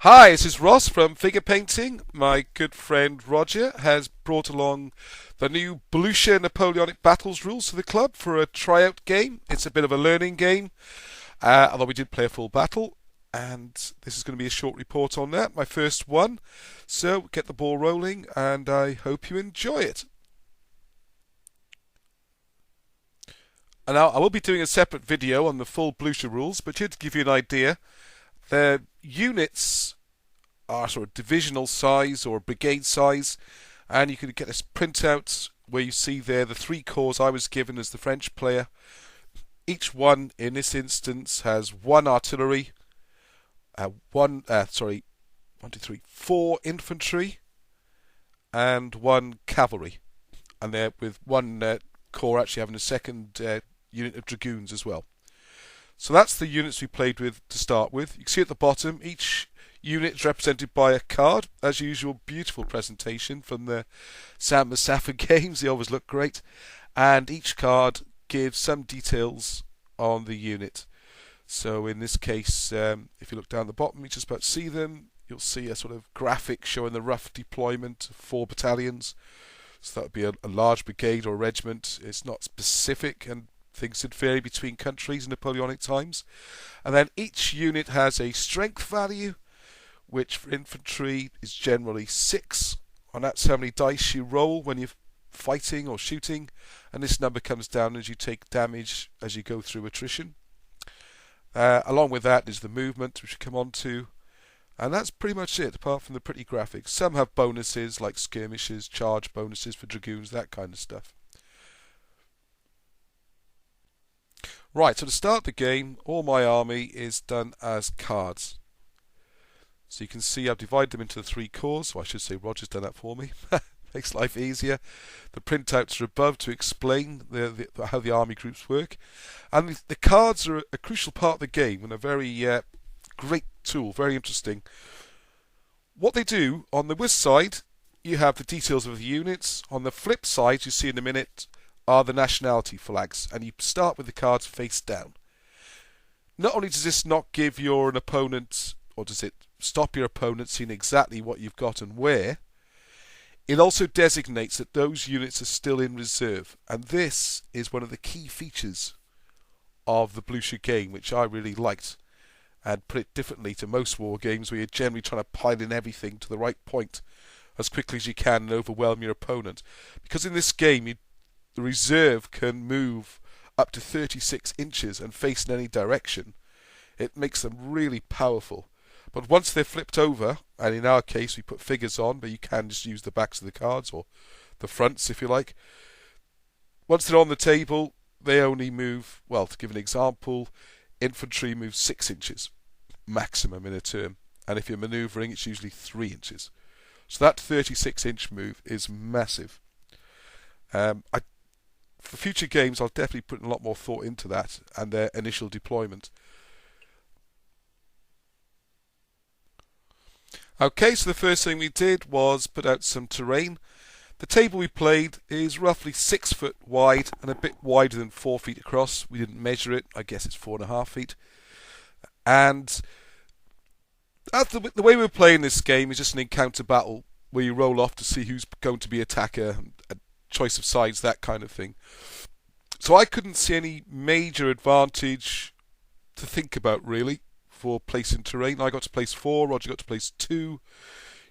Hi, this is Ross from Figure Painting. My good friend Roger has brought along the new Blucher Napoleonic Battles rules to the club for a tryout game. It's a bit of a learning game, although we did play a full battle, and this is going to be a short report on that, my first one. So get the ball rolling, and I hope you enjoy it. And now I will be doing a separate video on the full Blucher rules, but here to give you an idea, the units are sort of divisional size or brigade size, and you can get this printout where you see there the three corps I was given as the French player. Each one in this instance has one artillery, four infantry, and one cavalry, and they're with one corps actually having a second unit of dragoons as well. So that's the units we played with to start with. You can see at the bottom each unit is represented by a card. As usual, beautiful presentation from the Sam Musafa games. They always look great. And each card gives some details on the unit. So in this case, if you look down the bottom, you just about see them. You'll see a sort of graphic showing the rough deployment of 4 battalions. So that would be a large brigade or regiment. It's not specific, and things did vary between countries in Napoleonic times. And then each unit has a strength value, which for infantry is generally 6, and that's how many dice you roll when you're fighting or shooting, and this number comes down as you take damage as you go through attrition. Along with that is the movement, which we come on to, and that's pretty much it, apart from the pretty graphics. Some have bonuses like skirmishes, charge bonuses for dragoons, that kind of stuff. Right, so to start the game, all my army is done as cards. So you can see I've divided them into the 3 corps, or I should say Roger's done that for me. Makes life easier. The printouts are above to explain how the army groups work. And the cards are a crucial part of the game and a very great tool, very interesting. What they do, on the whist side, you have the details of the units. On the flip side, you see in a minute, are the nationality flags, and you start with the cards face down. Not only does this not give your opponent, or does it stop your opponent seeing exactly what you've got and where, it also designates that those units are still in reserve, and this is one of the key features of the Blucher game, which I really liked. And put it differently to most war games where you're generally trying to pile in everything to the right point as quickly as you can and overwhelm your opponent. Because in this game, the reserve can move up to 36 inches and face in any direction. It makes them really powerful. But once they're flipped over, and in our case we put figures on, but you can just use the backs of the cards or the fronts if you like. Once they're on the table, they only move, well, to give an example, infantry moves 6 inches maximum in a turn. And if you're manoeuvring, it's usually 3 inches. So that 36-inch move is massive. For future games, I'll definitely put a lot more thought into that and their initial deployment. Okay, so the first thing we did was put out some terrain. The table we played is roughly 6 foot wide and a bit wider than 4 feet across. We didn't measure it. I guess it's 4.5 feet. And the way we're playing this game is just an encounter battle where you roll off to see who's going to be attacker, a choice of sides, that kind of thing. So I couldn't see any major advantage to think about really for placing terrain. I got to place 4, Roger got to place 2.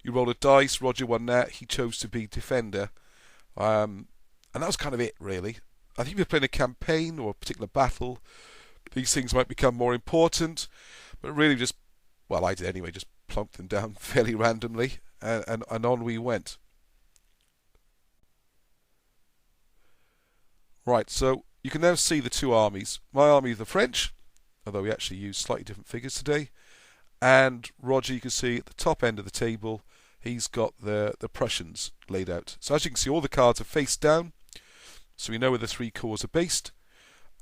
You roll a dice, Roger won that, he chose to be defender. And that was kind of it really. I think if you're playing a campaign or a particular battle, these things might become more important, but really just, well, I did anyway, just plunked them down fairly randomly, and on we went. Right, so you can now see the 2 armies. My army is the French, although we actually use slightly different figures today. And Roger, you can see at the top end of the table, he's got the Prussians laid out. So as you can see, all the cards are face down, so we know where the 3 corps are based,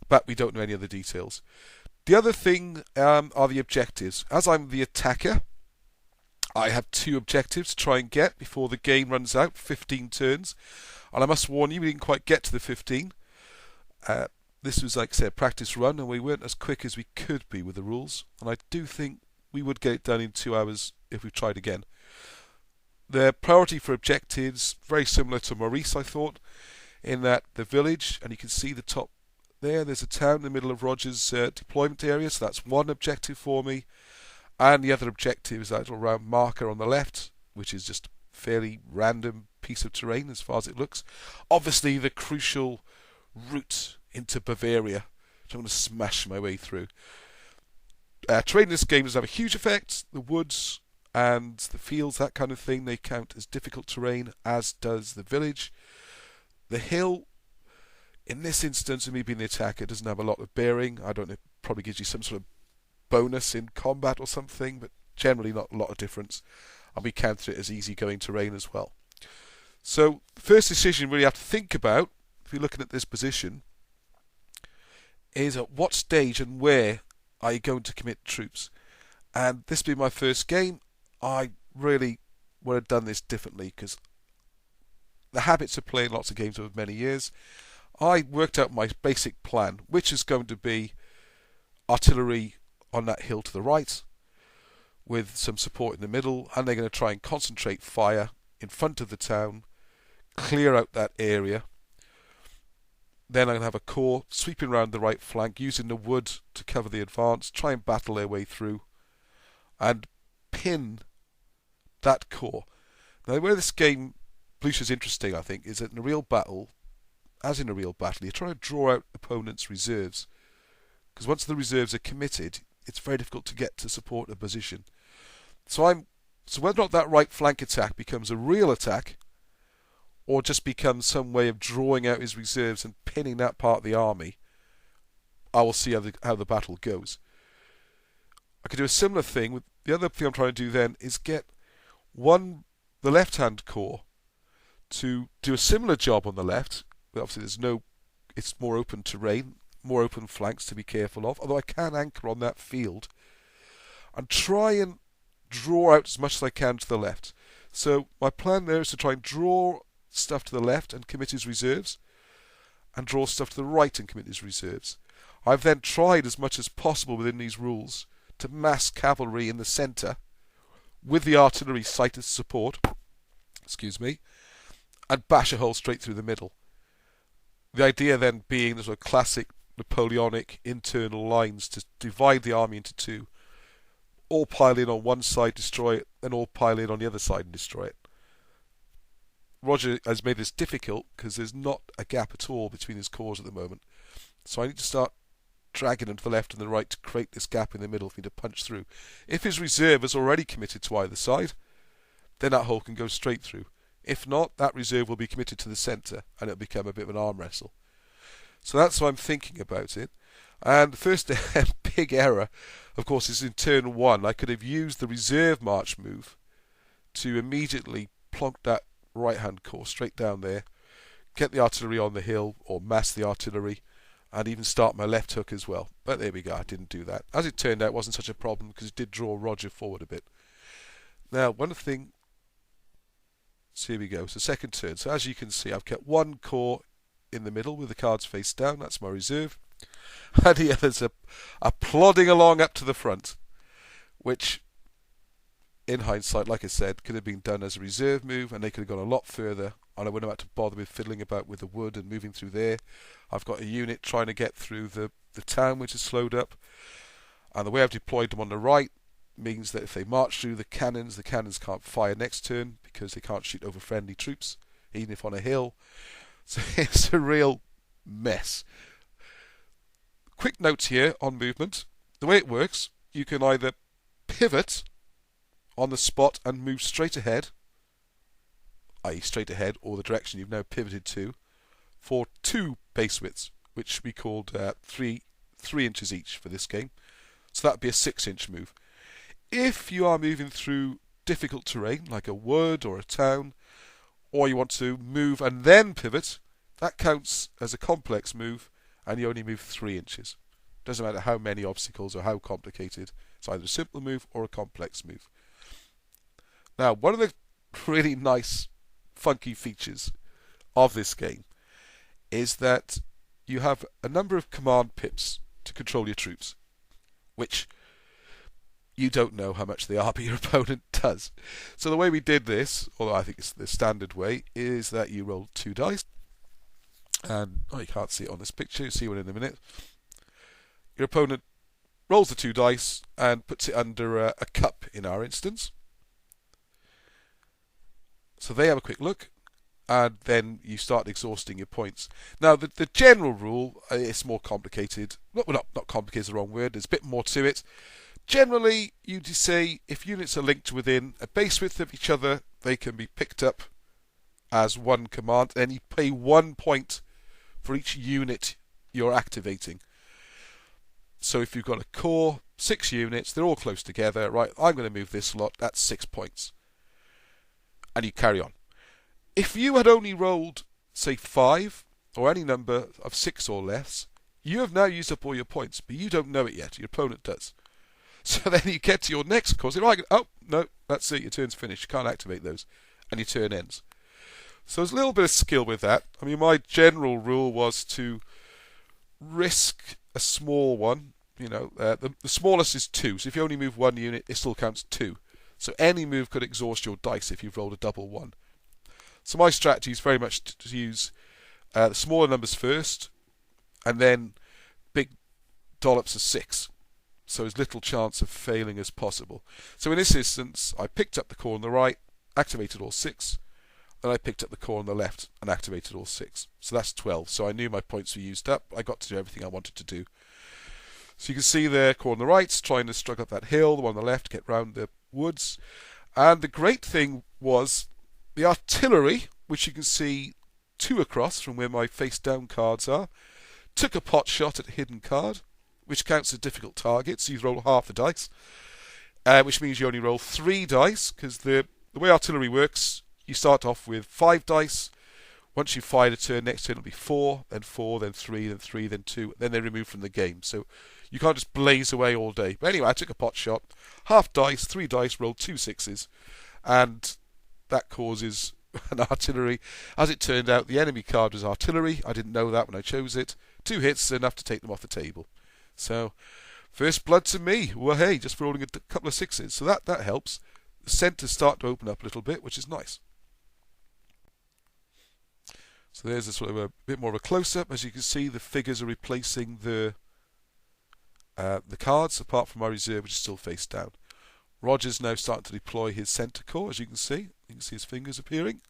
but we don't know any other details. The other thing are the objectives. As I'm the attacker, I have 2 objectives to try and get before the game runs out, 15 turns. And I must warn you, we didn't quite get to the 15. This was, like I said, a practice run, and we weren't as quick as we could be with the rules. And I do think we would get it done in 2 hours if we've tried again. The priority for objectives, very similar to Maurice, I thought, in that the village, and you can see the top there, there's a town in the middle of Roger's deployment area, so that's one objective for me. And the other objective is that little round marker on the left, which is just a fairly random piece of terrain as far as it looks. Obviously, the crucial route into Bavaria, which I'm going to smash my way through. Terrain in this game does have a huge effect. The woods and the fields, that kind of thing, they count as difficult terrain, as does the village. The hill, in this instance, of me being the attacker, doesn't have a lot of bearing. I don't know, it probably gives you some sort of bonus in combat or something, but generally not a lot of difference. And we counter it as easy-going terrain as well. So, the first decision you really have to think about, if you're looking at this position, is at what stage and where are you going to commit troops. And this being my first game, I really would have done this differently, because the habits of playing lots of games over many years, I worked out my basic plan, which is going to be artillery on that hill to the right, with some support in the middle, and they're going to try and concentrate fire in front of the town, clear out that area. Then I'm going to have a corps sweeping around the right flank, using the wood to cover the advance, try and battle their way through, and pin that corps. Now, where this game, Blucher's interesting, I think, is that in a real battle, as in a real battle, you're trying to draw out opponents' reserves. Because once the reserves are committed, it's very difficult to get to support a position. So whether or not that right flank attack becomes a real attack, or just becomes some way of drawing out his reserves and pinning that part of the army, I will see how the battle goes. I could do a similar thing. With the other thing I'm trying to do then is get the left-hand corps to do a similar job on the left. Obviously, it's more open terrain, more open flanks to be careful of, although I can anchor on that field and try and draw out as much as I can to the left. So my plan there is to try and draw stuff to the left and commit his reserves, and draw stuff to the right and commit his reserves. I've then tried as much as possible within these rules to mass cavalry in the centre with the artillery sighted support, and bash a hole straight through the middle. The idea then being the sort of classic Napoleonic internal lines to divide the army into two. All pile in on one side, destroy it, then all pile in on the other side and destroy it. Roger has made this difficult because there's not a gap at all between his corps at the moment. So I need to start dragging them to the left and the right to create this gap in the middle for me to punch through. If his reserve is already committed to either side, then that hole can go straight through. If not, that reserve will be committed to the centre and it'll become a bit of an arm wrestle. So that's how I'm thinking about it. And the first big error, of course, is in turn one. I could have used the reserve march move to immediately plonk that right-hand corps straight down there, get the artillery on the hill, or mass the artillery, and even start my left hook as well. But there we go, I didn't do that. As it turned out, it wasn't such a problem because it did draw Roger forward a bit. Now, one thing... So here we go, so second turn. So as you can see, I've kept one corps in the middle with the cards face down, that's my reserve. And the others are plodding along up to the front, which, in hindsight, like I said, could have been done as a reserve move, and they could have gone a lot further, and I wouldn't have had to bother with fiddling about with the wood and moving through there. I've got a unit trying to get through the town, which is slowed up, and the way I've deployed them on the right means that if they march through the cannons can't fire next turn because they can't shoot over friendly troops, even if on a hill. So it's a real mess. Quick note here on movement. The way it works, you can either pivot on the spot and move straight ahead, i.e. straight ahead, or the direction you've now pivoted to, for 2 base widths, which we called 3 inches each for this game. So that would be a 6-inch move. If you are moving through difficult terrain, like a wood or a town, or you want to move and then pivot, that counts as a complex move, and you only move 3 inches. Doesn't matter how many obstacles or how complicated. It's either a simple move or a complex move. Now, one of the really nice, funky features of this game is that you have a number of command pips to control your troops, which you don't know how much the army your opponent does. So the way we did this, although I think it's the standard way, is that you roll 2 dice. And you can't see it on this picture, you'll see one in a minute. Your opponent rolls the 2 dice and puts it under a cup in our instance. So they have a quick look, and then you start exhausting your points. Now, the general rule is more complicated. Well, not complicated is the wrong word. There's a bit more to it. Generally, you say if units are linked within a base width of each other, they can be picked up as one command, and you pay 1 point for each unit you're activating. So if you've got a core, 6 units, they're all close together, right, I'm going to move this lot, that's 6 points. And you carry on. If you had only rolled, say, 5, or any number of 6 or less, you have now used up all your points, but you don't know it yet, your opponent does. So then you get to your next core, oh, no, that's it, your turn's finished, you can't activate those, and your turn ends. So there's a little bit of skill with that. I mean, my general rule was to risk a small one. You know, the smallest is 2. So if you only move 1 unit, it still counts 2. So any move could exhaust your dice if you've rolled a double 1. So my strategy is very much to use the smaller numbers first, and then big dollops of 6. So as little chance of failing as possible. So in this instance, I picked up the core on the right, activated all 6. Then I picked up the core on the left and activated all 6. So that's 12. So I knew my points were used up. I got to do everything I wanted to do. So you can see there, core on the right, trying to struggle up that hill, the one on the left, get round the woods. And the great thing was the artillery, which you can see 2 across from where my face down cards are, took a pot shot at a hidden card, which counts as a difficult target. So you roll half the dice, which means you only roll 3 dice, because the way artillery works, you start off with 5 dice. Once you've fired a turn, next turn it'll be 4, then 4, then 3, then 3, then 2. Then they're removed from the game. So you can't just blaze away all day. But anyway, I took a pot shot, half dice, 3 dice, rolled 2 6s. And that causes an artillery. As it turned out, the enemy card was artillery. I didn't know that when I chose it. 2 hits, enough to take them off the table. So, first blood to me. Well, hey, just for rolling a couple of 6s. So that helps. The centres start to open up a little bit, which is nice. So there's a sort of a bit more of a close-up. As you can see, the figures are replacing the cards, apart from my reserve, which is still face down. Roger's now starting to deploy his centre core, as you can see. You can see his fingers appearing.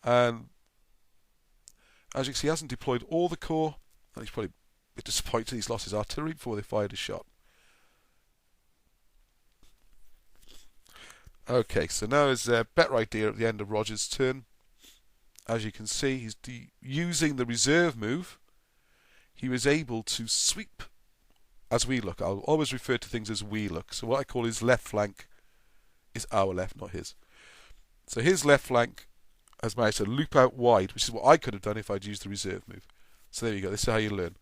And as you can see, he hasn't deployed all the core. And he's probably a bit disappointed he's lost his artillery before they fired a shot. Okay, so now there's a better idea at the end of Roger's turn. As you can see, he's using the reserve move. He was able to sweep as we look. I'll always refer to things as we look. So what I call his left flank is our left, not his. So his left flank has managed to loop out wide, which is what I could have done if I'd used the reserve move. So there you go. This is how you learn.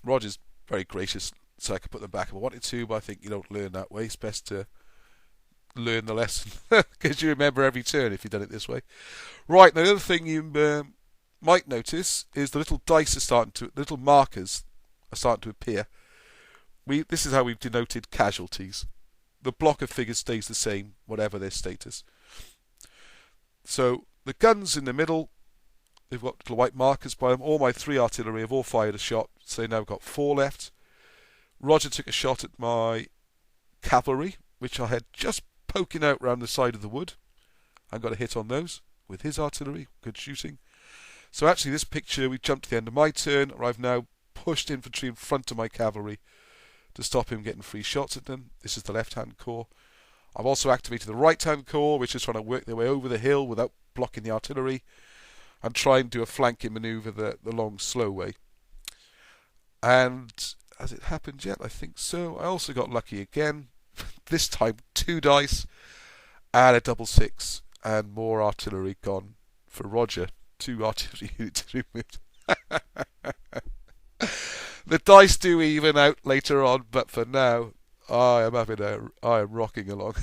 Roger's very gracious, so I could put them back if I wanted to, but I think you don't learn that way. It's best to learn the lesson because you remember every turn if you've done it this way. Right, now the other thing you might notice is the little dice are starting to, the little markers are starting to appear. This is how we've denoted casualties. The block of figures stays the same, whatever their status. So the guns in the middle, they've got little white markers by them. All my 3 artillery have all fired a shot, so they've now got 4 left. Roger took a shot at my cavalry, which I had just poking out round the side of the wood. I got a hit on those with his artillery. Good shooting. So actually this picture, we jumped to the end of my turn, where I've now pushed infantry in front of my cavalry to stop him getting free shots at them. This is the left-hand corps. I've also activated the right-hand corps, which is trying to work their way over the hill without blocking the artillery, and try and do a flanking manoeuvre the long, slow way. And has it happened yet? I think so. I also got lucky again. This time 2 dice and a double 6 and more artillery gone for Roger. 2 artillery units removed. The dice do even out later on, but for now I am rocking along.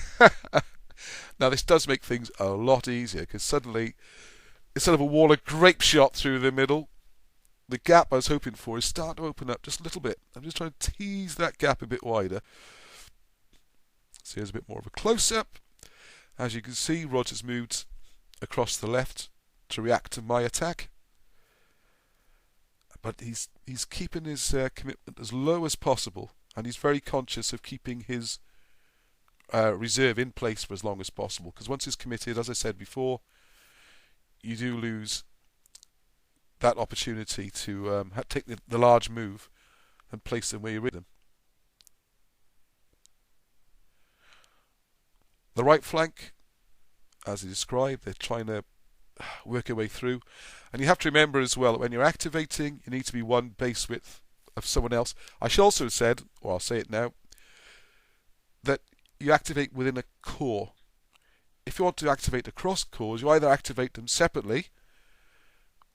Now this does make things a lot easier, because suddenly instead of a wall of grape shot through the middle, the gap I was hoping for is starting to open up just a little bit. I'm just trying to tease that gap a bit wider. So here's a bit more of a close-up. As you can see, Roger's moved across the left to react to my attack. But he's keeping his commitment as low as possible, and he's very conscious of keeping his reserve in place for as long as possible, because once he's committed, as I said before, you do lose that opportunity to take the large move and place them where you're in them. The right flank, as I described, they're trying to work their way through. And you have to remember as well that when you're activating, you need to be one base width of someone else. I should also have said, or I'll say it now, that you activate within a core. If you want to activate across cores, you either activate them separately,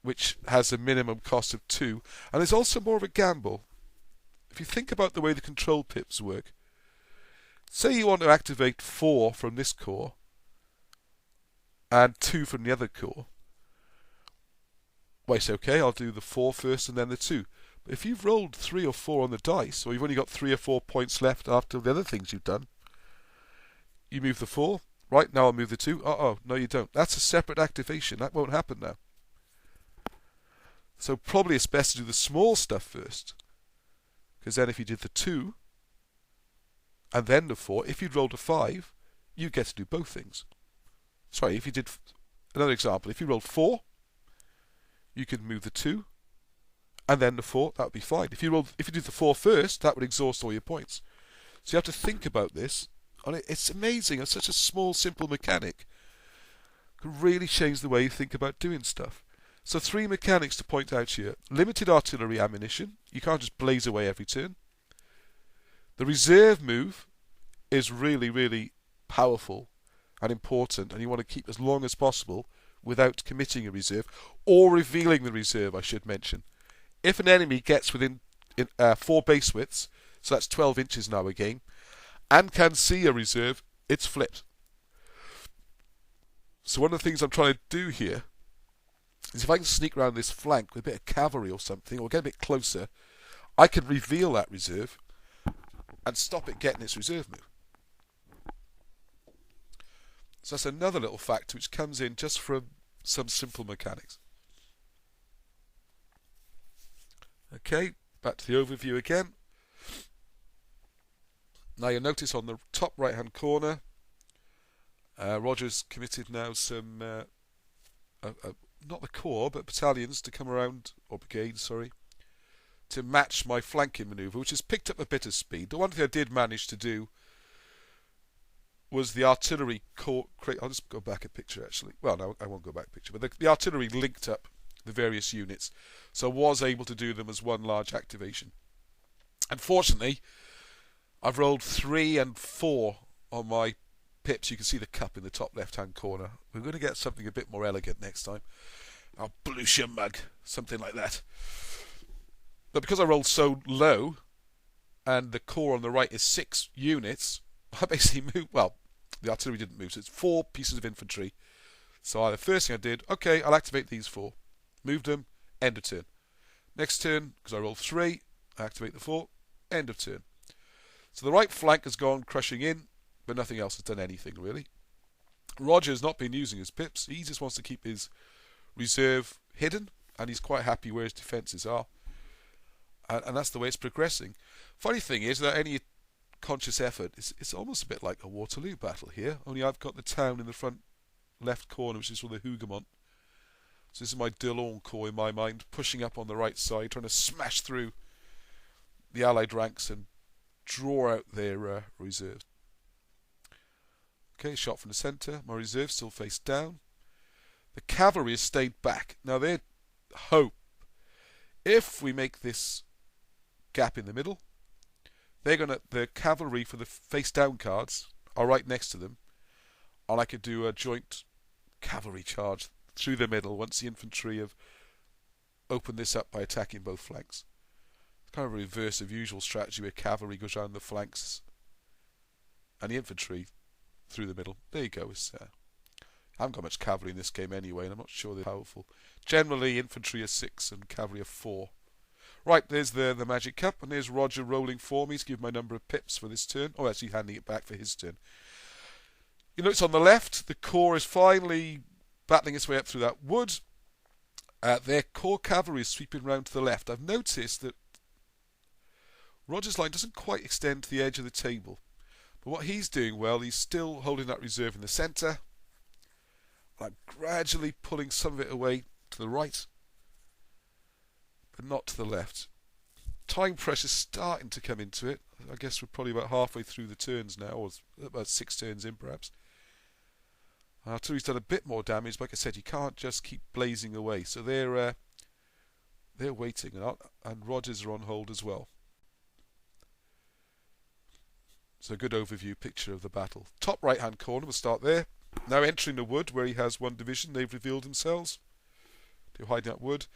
which has a minimum cost of 2, and there's also more of a gamble. If you think about the way the control pips work, say you want to activate 4 from this core and 2 from the other core. Well, it's okay, I'll do the 4 first and then the 2. But if you've rolled 3 or 4 on the dice, or you've only got 3 or 4 points left after the other things you've done, you move the 4. Right, now I'll move the 2. Uh-oh, no you don't. That's a separate activation. That won't happen now. So probably it's best to do the small stuff first. Because then if you did the 2 and then the 4, if you'd rolled a 5, you get to do both things. Sorry, if you did another example, if you rolled 4, you could move the 2 and then the 4, that would be fine. If you did the 4 first, that would exhaust all your points. So you have to think about this. And it's amazing. It's such a small, simple mechanic. It can really change the way you think about doing stuff. So 3 mechanics to point out here. Limited artillery ammunition. You can't just blaze away every turn. The reserve move is really, really powerful and important, and you want to keep as long as possible without committing a reserve, or revealing the reserve, I should mention. If an enemy gets within 4 base widths, so that's 12 inches now again, and can see a reserve, it's flipped. So one of the things I'm trying to do here is if I can sneak around this flank with a bit of cavalry or something, or get a bit closer, I can reveal that reserve and stop it getting its reserve move. So that's another little factor which comes in just from some simple mechanics. Okay, back to the overview again. Now you'll notice on the top right hand corner, Roger's committed now some, not the corps, but battalions to come around, or brigades, sorry, to match my flanking manoeuvre, which has picked up a bit of speed. The one thing I did manage to do was the artillery corps. I'll just go back a picture actually. Well, no, I won't go back a picture, but the artillery linked up the various units, so I was able to do them as one large activation. Unfortunately, I've rolled 3 and 4 on my pips. You can see the cup in the top left-hand corner. We're going to get something a bit more elegant next time. Our Blucher mug, something like that. But because I rolled so low, and the core on the right is 6 units, I basically moved. Well, the artillery didn't move, so it's 4 pieces of infantry. So the first thing I did, okay, I'll activate these 4. Moved them, end of turn. Next turn, because I rolled 3, I activate the 4, end of turn. So the right flank has gone crushing in, but nothing else has done anything really. Roger's not been using his pips. He just wants to keep his reserve hidden, and he's quite happy where his defences are. And that's the way it's progressing. Funny thing is that any conscious effort, it's almost a bit like a Waterloo battle here, only I've got the town in the front left corner, which is for the Hougoumont. So this is my Delaune corps in my mind, pushing up on the right side, trying to smash through the Allied ranks and draw out their reserves. Okay, shot from the centre. My reserves still face down. The cavalry has stayed back. Now they hope, if we make this gap in the middle, the cavalry for the face down cards are right next to them, and I could do a joint cavalry charge through the middle once the infantry have opened this up by attacking both flanks. It's kind of a reverse of usual strategy where cavalry goes around the flanks and the infantry through the middle. There you go. I haven't got much cavalry in this game anyway, and I'm not sure they're powerful. Generally, infantry are 6 and cavalry are 4. Right, there's the magic cup, and there's Roger rolling for me to give my number of pips for this turn. Oh, actually handing it back for his turn. You notice on the left, the corps is finally battling its way up through that wood. Their core cavalry is sweeping round to the left. I've noticed that Roger's line doesn't quite extend to the edge of the table. But what he's doing well, he's still holding that reserve in the centre. I'm gradually pulling some of it away to the right, but not to the left. Time pressure's starting to come into it. I guess we're probably about halfway through the turns now, or about 6 turns in perhaps. Artillery's done a bit more damage. Like I said, you can't just keep blazing away. So they're waiting, and Rogers are on hold as well. So a good overview picture of the battle. Top right-hand corner, we'll start there. Now entering the wood where he has one division. They've revealed themselves. They're hiding that wood.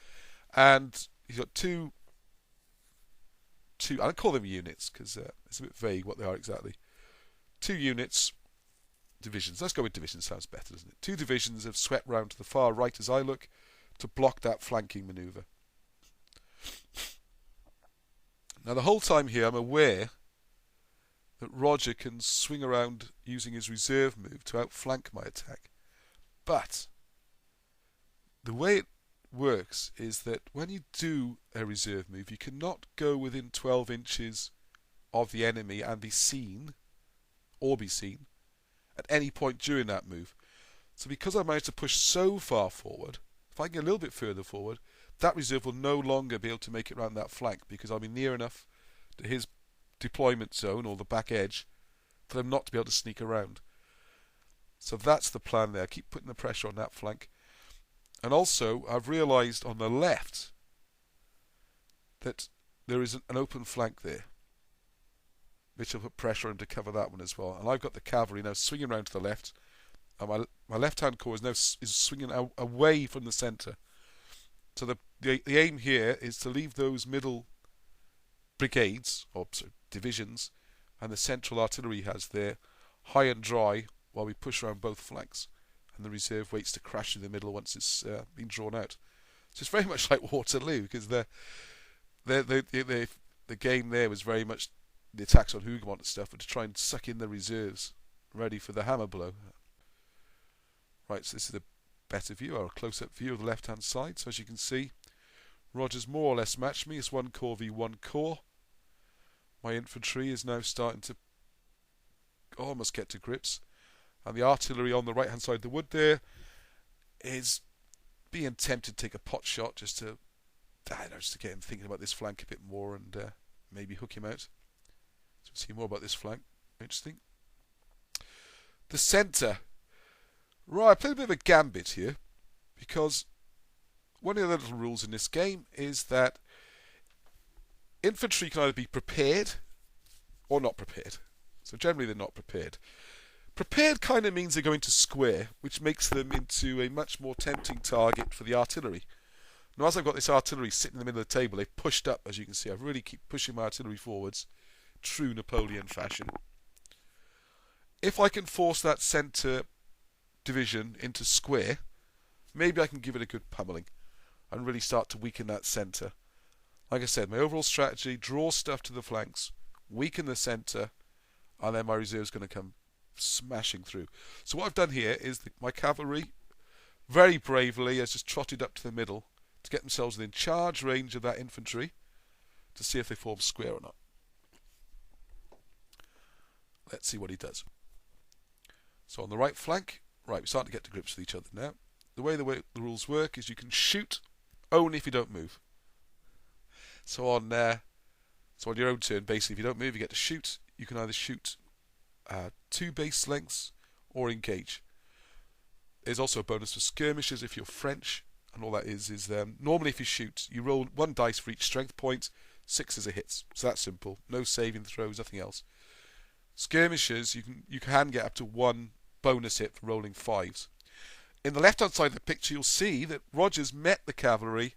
And he's got two I don't call them units because it's a bit vague what they are exactly. 2 units, divisions. Let's go with divisions, sounds better, doesn't it? 2 divisions have swept round to the far right as I look to block that flanking manoeuvre. Now the whole time here I'm aware that Roger can swing around using his reserve move to outflank my attack. But the way it works is that when you do a reserve move, you cannot go within 12 inches of the enemy and be seen at any point during that move. So because I managed to push so far forward, if I can get a little bit further forward, that reserve will no longer be able to make it around that flank because I'll be near enough to his deployment zone or the back edge for them not to be able to sneak around. So that's the plan there. Keep putting the pressure on that flank. And also, I've realised on the left that there is an open flank there, which will put pressure on to cover that one as well. And I've got the cavalry now swinging around to the left, and my left-hand corps is now swinging away from the centre. So the aim here is to leave those middle brigades, or divisions, and the central artillery has there high and dry while we push around both flanks. And the reserve waits to crash in the middle once it's been drawn out. So it's very much like Waterloo, because the game there was very much the attacks on Hougoumont and stuff, but to try and suck in the reserves ready for the hammer blow. Right, so this is a better view, or a close-up view of the left-hand side. So as you can see, Rogers more or less matched me. It's 1 corps v 1 corps. My infantry is now starting to almost get to grips. And the artillery on the right-hand side of the wood there is being tempted to take a pot shot just to get him thinking about this flank a bit more and maybe hook him out. So we'll see more about this flank. Interesting. The centre. Right, I played a bit of a gambit here because one of the little rules in this game is that infantry can either be prepared or not prepared. So generally they're not prepared. Prepared kind of means they're going to square, which makes them into a much more tempting target for the artillery. Now, as I've got this artillery sitting in the middle of the table, they've pushed up, as you can see. I really keep pushing my artillery forwards, true Napoleon fashion. If I can force that centre division into square, maybe I can give it a good pummeling and really start to weaken that centre. Like I said, my overall strategy, draw stuff to the flanks, weaken the centre, and then my reserve's going to come smashing through. So what I've done here is my cavalry very bravely has just trotted up to the middle to get themselves within charge range of that infantry to see if they form square or not. Let's see what he does. So on the right flank, right, we're starting to get to grips with each other now. The way the rules work is you can shoot only if you don't move. So on your own turn, basically, if you don't move, you get to shoot. You can either shoot 2 base lengths or engage. There's also a bonus for skirmishes if you're French, and all that is normally if you shoot, you roll 1 dice for each strength point, 6 as a hit. So that's simple. No saving throws, nothing else. Skirmishes, you can get up to 1 bonus hit for rolling 5s. In the left-hand side of the picture, you'll see that Rogers met the cavalry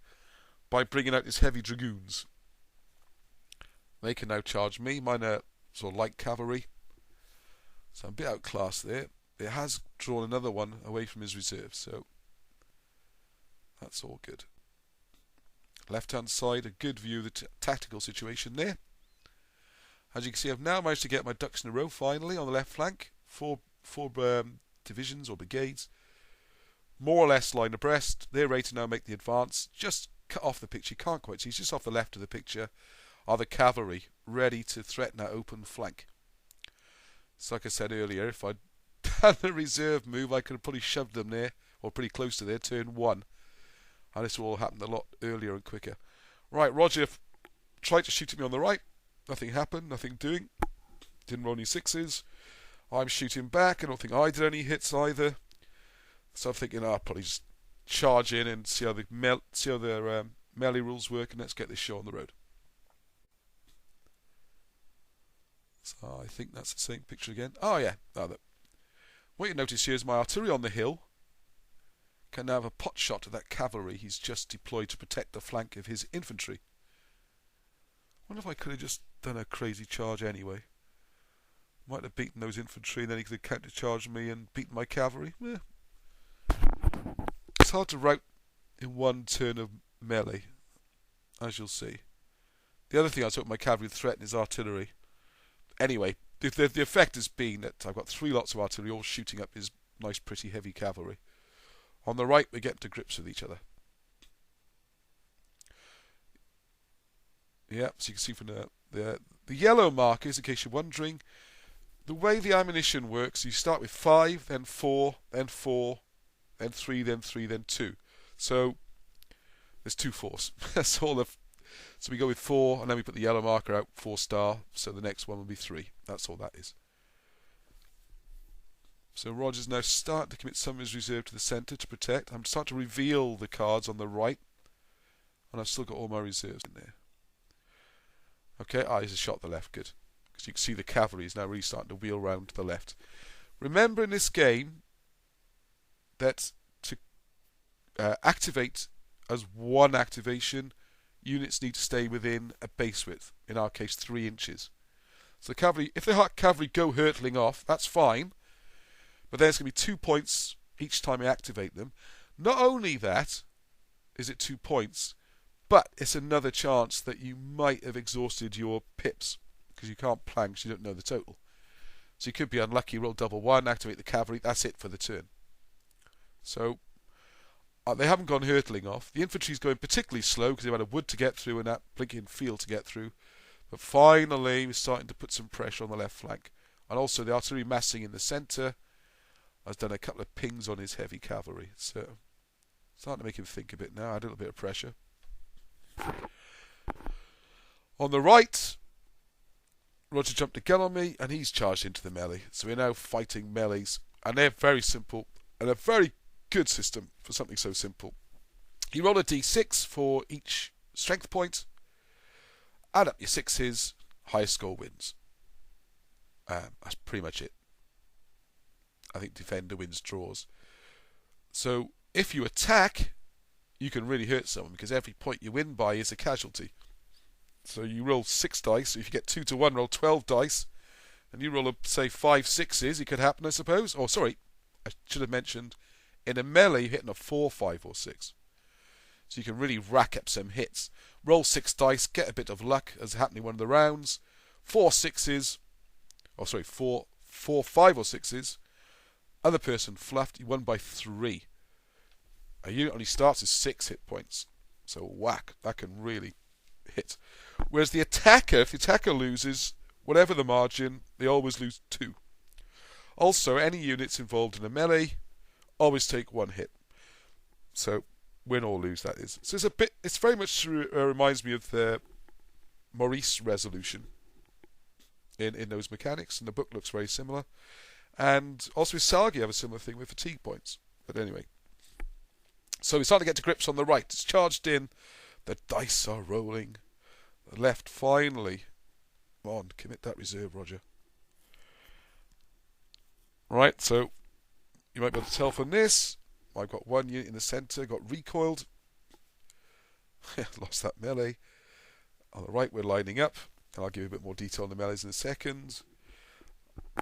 by bringing out his heavy dragoons. They can now charge me. Mine are sort of light cavalry. So I'm a bit outclassed there. It has drawn another one away from his reserve, so that's all good. Left-hand side, a good view of the tactical situation there. As you can see, I've now managed to get my ducks in a row finally on the left flank. Four divisions or brigades, more or less line abreast. They're ready to now make the advance. Just cut off the picture, you can't quite see, it's just off the left of the picture are the cavalry ready to threaten that open flank. So like I said earlier, if I'd done the reserve move, I could have probably shoved them there, or pretty close to there, turn 1. And this all happened a lot earlier and quicker. Right, Roger tried to shoot at me on the right. Nothing happened, nothing doing. Didn't roll any 6s. I'm shooting back. I don't think I did any hits either. So I'm thinking, I'll probably just charge in and see how the melee rules work, and let's get this show on the road. So I think that's the same picture again. Oh yeah. What you notice here is my artillery on the hill can now have a pot shot at that cavalry he's just deployed to protect the flank of his infantry. I wonder if I could have just done a crazy charge anyway. Might have beaten those infantry, and then he could have counter-charged me and beaten my cavalry. It's hard to rout in one turn of melee, as you'll see. The other thing I was hoping my cavalry would threaten is artillery. Anyway, the effect has been that I've got 3 lots of artillery all shooting up his nice, pretty heavy cavalry. On the right, we get to grips with each other. Yeah, so you can see from the yellow markers, in case you're wondering, the way the ammunition works, you start with 5, then 4, then 4, then 3, then 3, then 2. So there's 2 4s. That's all of. So we go with 4, and then we put the yellow marker out, 4 star. So the next one will be 3. That's all that is. So Roger's now starting to commit some of his reserve to the centre to protect. I'm starting to reveal the cards on the right, and I've still got all my reserves in there. Okay, he's a shot to the left, good. Because you can see the cavalry is now really starting to wheel round to the left. Remember in this game that to activate as one activation, units need to stay within a base width, in our case 3 inches. So the cavalry, if the cavalry go hurtling off, that's fine, but there's going to be 2 points each time I activate them. Not only that is it 2 points, but it's another chance that you might have exhausted your pips, because you can't plank, you don't know the total. So you could be unlucky, roll double 1, activate the cavalry, that's it for the turn. So they haven't gone hurtling off. The infantry's going particularly slow because they've had a wood to get through and that blinking field to get through. But finally, we're starting to put some pressure on the left flank. And also the artillery massing in the centre has done a couple of pings on his heavy cavalry. So starting to make him think a bit now, add a little bit of pressure. On the right, Roger jumped again on me and he's charged into the melee. So we're now fighting melees. And they're very simple and a very good system for something so simple. You roll a d6 for each strength point, add up your 6s, highest score wins. That's pretty much it. I think defender wins draws. So if you attack, you can really hurt someone because every point you win by is a casualty. So you roll 6 dice, so if you get 2 to 1, roll 12 dice, and you roll, say, 5 6s, it could happen, I suppose. Oh, sorry, I should have mentioned, in a melee, you're hitting a 4, 5, or 6. So you can really rack up some hits. Roll 6 dice, get a bit of luck, as happened in one of the rounds. 4 6s, oh sorry, 4, 5, or 6s. Other person fluffed, you won by 3. A unit only starts with 6 hit points. So whack, that can really hit. Whereas the attacker, if the attacker loses, whatever the margin, they always lose 2. Also, any units involved in a melee always take 1 hit. So win or lose, that is. So it's very much reminds me of the Maurice resolution in those mechanics, and the book looks very similar. And also with Sagi, have a similar thing with fatigue points. But anyway, so we start to get to grips on the right. It's charged in. The dice are rolling. The left finally. Come on, commit that reserve, Roger. Right, so you might be able to tell from this. I've got 1 unit in the centre, got recoiled. Lost that melee. On the right, we're lining up. And I'll give you a bit more detail on the melees in a second.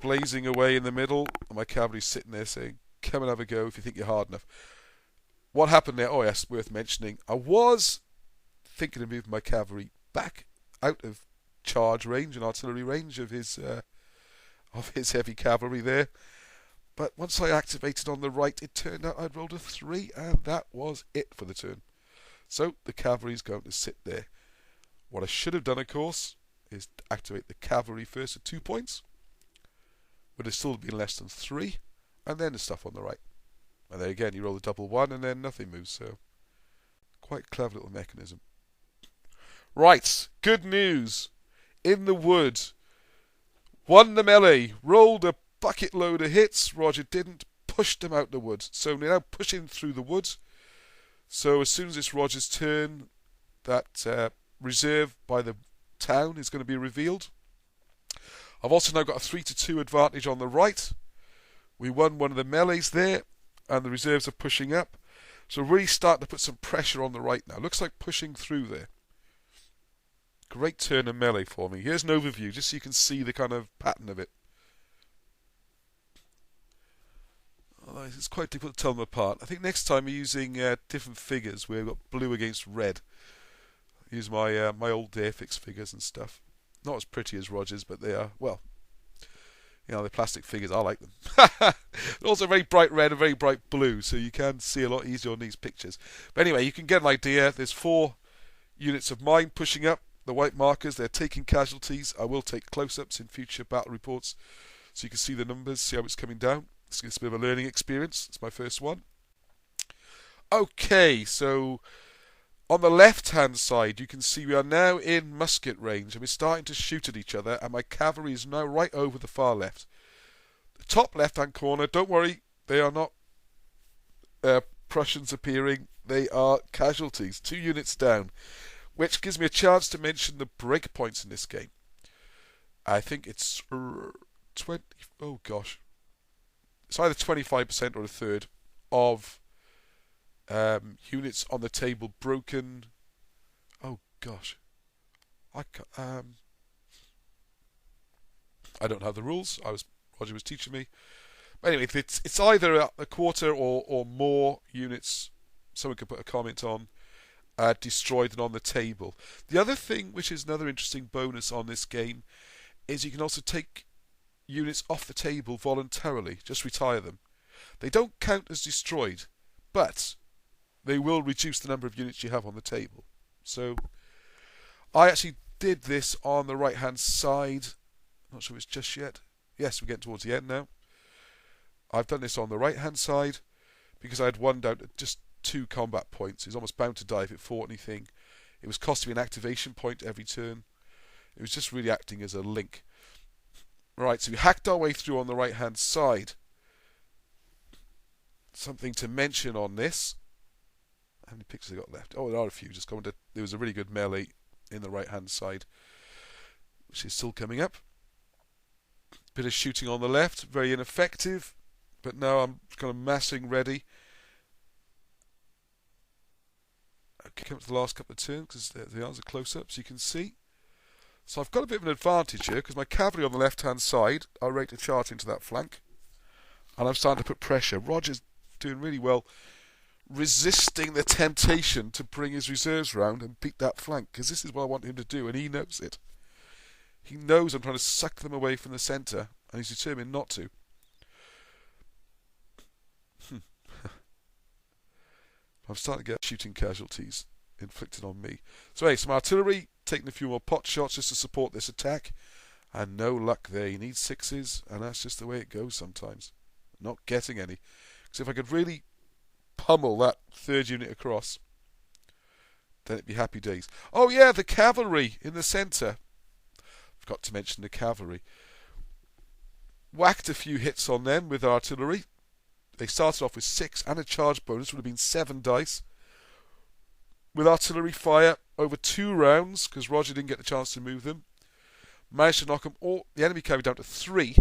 Blazing away in the middle. And my cavalry's sitting there saying, come and have a go if you think you're hard enough. What happened there? Oh yes, worth mentioning. I was thinking of moving my cavalry back out of charge range and artillery range of his heavy cavalry there. But once I activated on the right, it turned out I'd rolled a 3, and that was it for the turn. So the cavalry's going to sit there. What I should have done, of course, is to activate the cavalry first at 2 points. Would have still been less than 3, and then the stuff on the right. And then again, you roll the double 1, and then nothing moves. So quite clever little mechanism. Right, good news. In the wood, won the melee, rolled a bucket load of hits. Roger didn't, pushed them out the wood. So we're now pushing through the wood. So as soon as it's Roger's turn, that reserve by the town is going to be revealed. I've also now got a 3-2 advantage on the right. We won one of the melees there, and the reserves are pushing up. So really starting to put some pressure on the right now. Looks like pushing through there. Great turn of melee for me. Here's an overview, just so you can see the kind of pattern of it. It's quite difficult to tell them apart. I think next time we're using different figures where we've got blue against red. I use my my old Airfix figures and stuff. Not as pretty as Roger's, but they are, well, you know, they're plastic figures. I like them. They're also very bright red and very bright blue, so you can see a lot easier on these pictures. But anyway, you can get an idea. There's 4 units of mine pushing up. The white markers, they're taking casualties. I will take close-ups in future battle reports so you can see the numbers, see how it's coming down. It's a bit of a learning experience. It's my first one. Okay, so on the left-hand side, you can see we are now in musket range, and we're starting to shoot at each other, and my cavalry is now right over the far left. The top left-hand corner, don't worry, they are not Prussians appearing. They are casualties, 2 units down, which gives me a chance to mention the breakpoints in this game. I think it's 20... oh, gosh. It's either 25% or a third of units on the table broken. Oh gosh, I don't have the rules. Roger was teaching me. But anyway, it's either a quarter or more units. Someone could put a comment on destroyed than on the table. The other thing, which is another interesting bonus on this game, is you can also take units off the table voluntarily, just retire them. They don't count as destroyed, but they will reduce the number of units you have on the table. So I actually did this on the right hand side. Not sure if it's just yet. Yes, we're getting towards the end now. I've done this on the right hand side because I had one down to just 2 combat points. It was almost bound to die if it fought anything. It was costing me an activation point every turn. It was just really acting as a link. Right, so we hacked our way through on the right hand side. Something to mention on this. How many pictures I got left? Oh, there are a few. Just going to. There was a really good melee in the right hand side, which is still coming up. Bit of shooting on the left, very ineffective. But now I'm kind of massing ready. Okay, come up to the last couple of turns because the others are close up, so you can see. So I've got a bit of an advantage here because my cavalry on the left-hand side are ready to charge into that flank. And I'm starting to put pressure. Roger's doing really well resisting the temptation to bring his reserves round and beat that flank, because this is what I want him to do, and he knows it. He knows I'm trying to suck them away from the centre, and he's determined not to. I'm starting to get shooting casualties inflicted on me. So hey, some artillery, taking a few more pot shots just to support this attack, and no luck there. You need 6s, and that's just the way it goes sometimes. Not getting any. Because if I could really pummel that 3rd unit across, then it'd be happy days. Oh yeah, the cavalry in the centre. Forgot to mention the cavalry. Whacked a few hits on them with artillery. They started off with 6 and a charge bonus, would have been 7 dice. With artillery fire over 2 rounds, because Roger didn't get the chance to move them. Managed to knock them all, the enemy cavalry down to 3.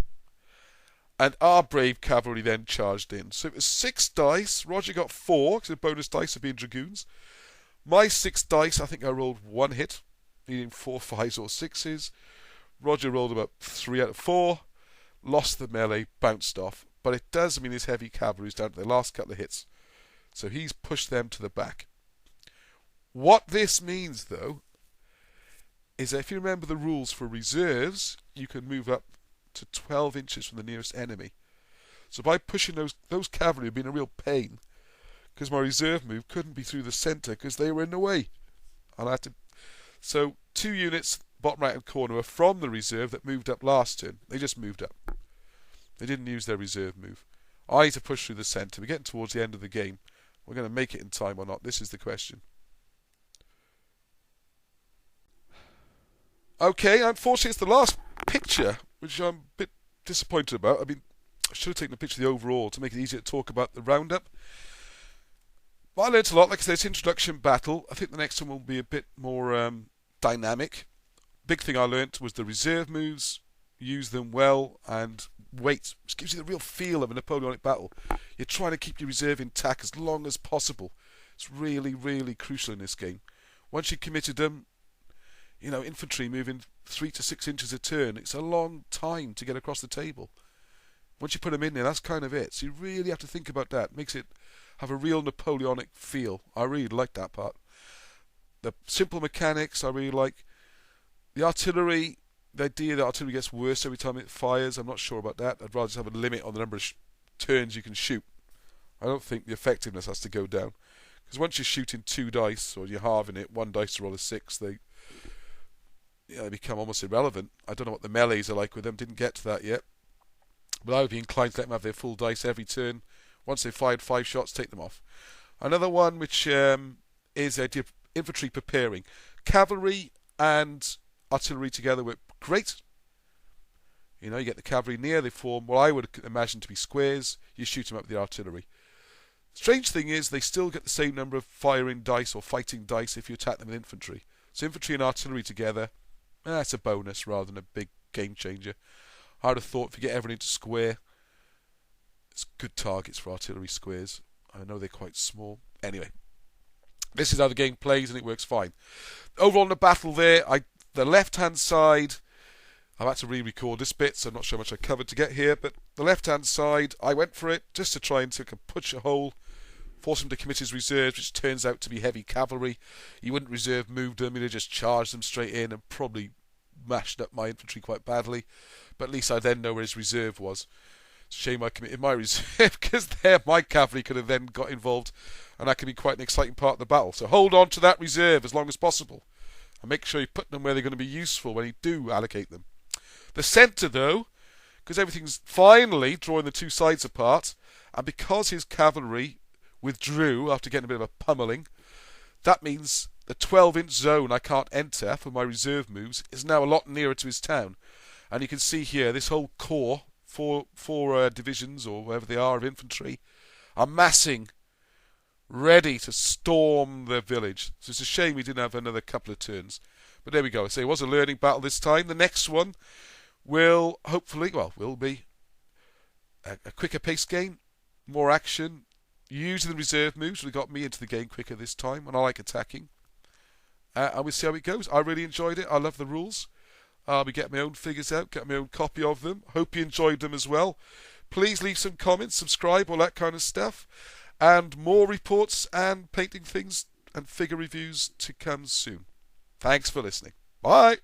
And our brave cavalry then charged in. So it was 6 dice. Roger got 4, because the bonus dice of being dragoons. My 6 dice, I think I rolled 1 hit, needing 4 5s or 6s. Roger rolled about 3 out of 4. Lost the melee, bounced off. But it does mean his heavy cavalry is down to their last couple of hits. So he's pushed them to the back. What this means, though, is that if you remember the rules for reserves, you can move up to 12 inches from the nearest enemy. So by pushing those cavalry have been a real pain, because my reserve move couldn't be through the centre because they were in the way. And I had to. So 2 units, bottom right hand corner, are from the reserve that moved up last turn. They just moved up. They didn't use their reserve move. I need to push through the centre. We're getting towards the end of the game. We're going to make it in time or not. This is the question. Okay, unfortunately, it's the last picture, which I'm a bit disappointed about. I mean, I should have taken a picture of the overall to make it easier to talk about the roundup. But I learnt a lot. Like I said, it's introduction battle. I think the next one will be a bit more dynamic. Big thing I learnt was the reserve moves, use them well, and wait. Which gives you the real feel of a Napoleonic battle. You're trying to keep your reserve intact as long as possible. It's really, really crucial in this game. Once you've committed them, you know, infantry moving 3 to 6 inches a turn, it's a long time to get across the table. Once you put them in there, that's kind of it. So you really have to think about that. It makes it have a real Napoleonic feel. I really like that part. The simple mechanics, I really like. The artillery, the idea that artillery gets worse every time it fires, I'm not sure about that. I'd rather just have a limit on the number of turns you can shoot. I don't think the effectiveness has to go down. Because once you're shooting 2 dice, or you're halving it, 1 dice to roll a 6, they become almost irrelevant. I don't know what the melees are like with them, didn't get to that yet. But I would be inclined to let them have their full dice every turn. Once they've fired 5 shots, take them off. Another one which is the idea of infantry preparing. Cavalry and artillery together work great. You know, you get the cavalry near, they form what I would imagine to be squares. You shoot them up with the artillery. Strange thing is, they still get the same number of firing dice or fighting dice if you attack them with infantry. So infantry and artillery together, that's a bonus rather than a big game changer. I would have thought if you get everything to square, it's good targets for artillery squares. I know they're quite small. Anyway, this is how the game plays and it works fine. Overall in the battle there, the left-hand side, I've had to re-record this bit, so I'm not sure how much I covered to get here, but the left-hand side, I went for it just to try and push a hole, force him to commit his reserves, which turns out to be heavy cavalry. He wouldn't reserve move them, he'd have just charged them straight in and probably mashed up my infantry quite badly. But at least I then know where his reserve was. It's a shame I committed my reserve, because there my cavalry could have then got involved, and that could be quite an exciting part of the battle. So hold on to that reserve as long as possible, and make sure you put them where they're going to be useful when you do allocate them. The centre, though, because everything's finally drawing the 2 sides apart, and because his cavalry withdrew after getting a bit of a pummeling, that means the 12-inch zone I can't enter for my reserve moves is now a lot nearer to his town. And you can see here, this whole corps, four divisions or whatever they are of infantry, are massing, ready to storm the village. So it's a shame we didn't have another couple of turns. But there we go. So it was a learning battle this time. The next one will hopefully, will be a quicker paced game, more action, using the reserve moves, which got me into the game quicker this time, and I like attacking. And we'll see how it goes. I really enjoyed it. I love the rules. I'll be getting my own figures out, get my own copy of them. Hope you enjoyed them as well. Please leave some comments, subscribe, all that kind of stuff. And more reports and painting things and figure reviews to come soon. Thanks for listening. Bye.